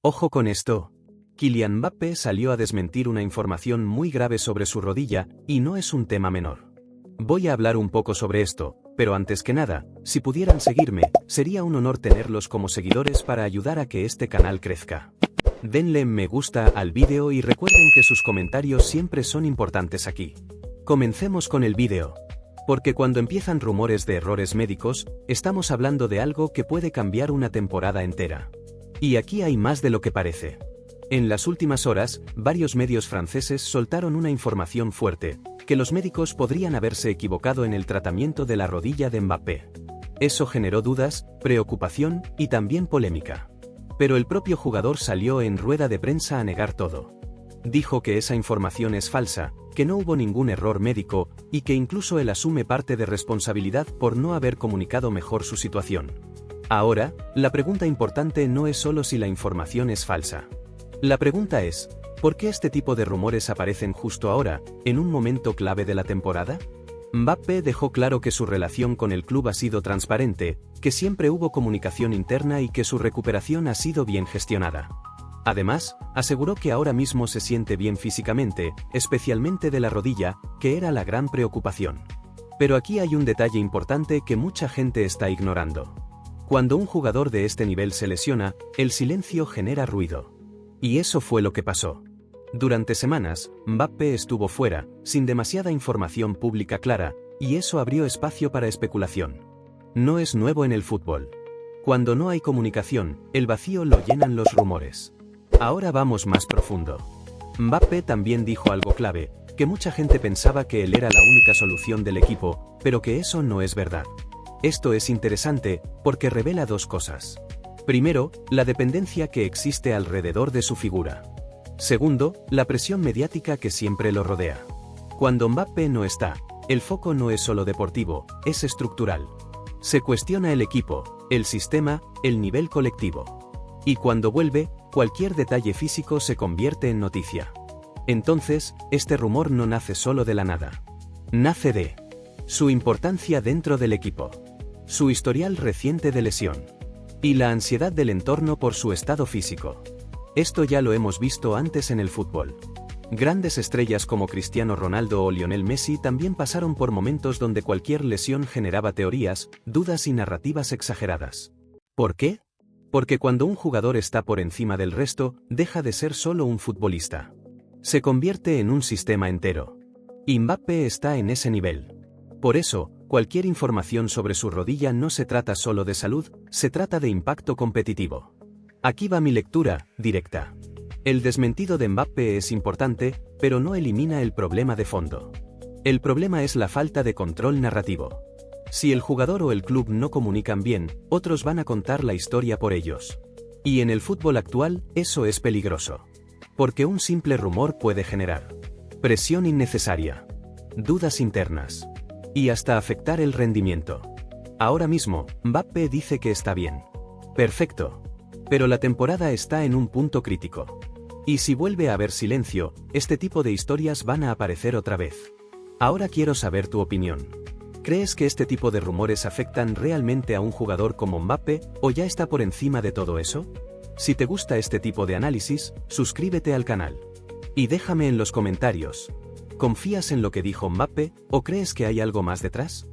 Ojo con esto. Kylian Mbappé salió a desmentir una información muy grave sobre su rodilla, y no es un tema menor. Voy a hablar un poco sobre esto, pero antes que nada, si pudieran seguirme, sería un honor tenerlos como seguidores para ayudar a que este canal crezca. Denle me gusta al vídeo y recuerden que sus comentarios siempre son importantes aquí. Comencemos con el vídeo. Porque cuando empiezan rumores de errores médicos, estamos hablando de algo que puede cambiar una temporada entera. Y aquí hay más de lo que parece. En las últimas horas, varios medios franceses soltaron una información fuerte, que los médicos podrían haberse equivocado en el tratamiento de la rodilla de Mbappé. Eso generó dudas, preocupación y también polémica. Pero el propio jugador salió en rueda de prensa a negar todo. Dijo que esa información es falsa, que no hubo ningún error médico, y que incluso él asume parte de responsabilidad por no haber comunicado mejor su situación. Ahora, la pregunta importante no es solo si la información es falsa. La pregunta es, ¿por qué este tipo de rumores aparecen justo ahora, en un momento clave de la temporada? Mbappé dejó claro que su relación con el club ha sido transparente, que siempre hubo comunicación interna y que su recuperación ha sido bien gestionada. Además, aseguró que ahora mismo se siente bien físicamente, especialmente de la rodilla, que era la gran preocupación. Pero aquí hay un detalle importante que mucha gente está ignorando. Cuando un jugador de este nivel se lesiona, el silencio genera ruido. Y eso fue lo que pasó. Durante semanas, Mbappé estuvo fuera, sin demasiada información pública clara, y eso abrió espacio para especulación. No es nuevo en el fútbol. Cuando no hay comunicación, el vacío lo llenan los rumores. Ahora vamos más profundo. Mbappé también dijo algo clave, que mucha gente pensaba que él era la única solución del equipo, pero que eso no es verdad. Esto es interesante, porque revela dos cosas. Primero, la dependencia que existe alrededor de su figura. Segundo, la presión mediática que siempre lo rodea. Cuando Mbappé no está, el foco no es solo deportivo, es estructural. Se cuestiona el equipo, el sistema, el nivel colectivo. Y cuando vuelve, cualquier detalle físico se convierte en noticia. Entonces, este rumor no nace solo de la nada. Nace de su importancia dentro del equipo, su historial reciente de lesión, y la ansiedad del entorno por su estado físico. Esto ya lo hemos visto antes en el fútbol. Grandes estrellas como Cristiano Ronaldo o Lionel Messi también pasaron por momentos donde cualquier lesión generaba teorías, dudas y narrativas exageradas. ¿Por qué? Porque cuando un jugador está por encima del resto, deja de ser solo un futbolista. Se convierte en un sistema entero. Y Mbappé está en ese nivel. Por eso, cualquier información sobre su rodilla no se trata solo de salud, se trata de impacto competitivo. Aquí va mi lectura, directa. El desmentido de Mbappé es importante, pero no elimina el problema de fondo. El problema es la falta de control narrativo. Si el jugador o el club no comunican bien, otros van a contar la historia por ellos. Y en el fútbol actual, eso es peligroso. Porque un simple rumor puede generar presión innecesaria, dudas internas, y hasta afectar el rendimiento. Ahora mismo, Mbappé dice que está bien. Perfecto. Pero la temporada está en un punto crítico. Y si vuelve a haber silencio, este tipo de historias van a aparecer otra vez. Ahora quiero saber tu opinión. ¿Crees que este tipo de rumores afectan realmente a un jugador como Mbappé, o ya está por encima de todo eso? Si te gusta este tipo de análisis, suscríbete al canal. Y déjame en los comentarios. ¿Confías en lo que dijo Mbappé, o crees que hay algo más detrás?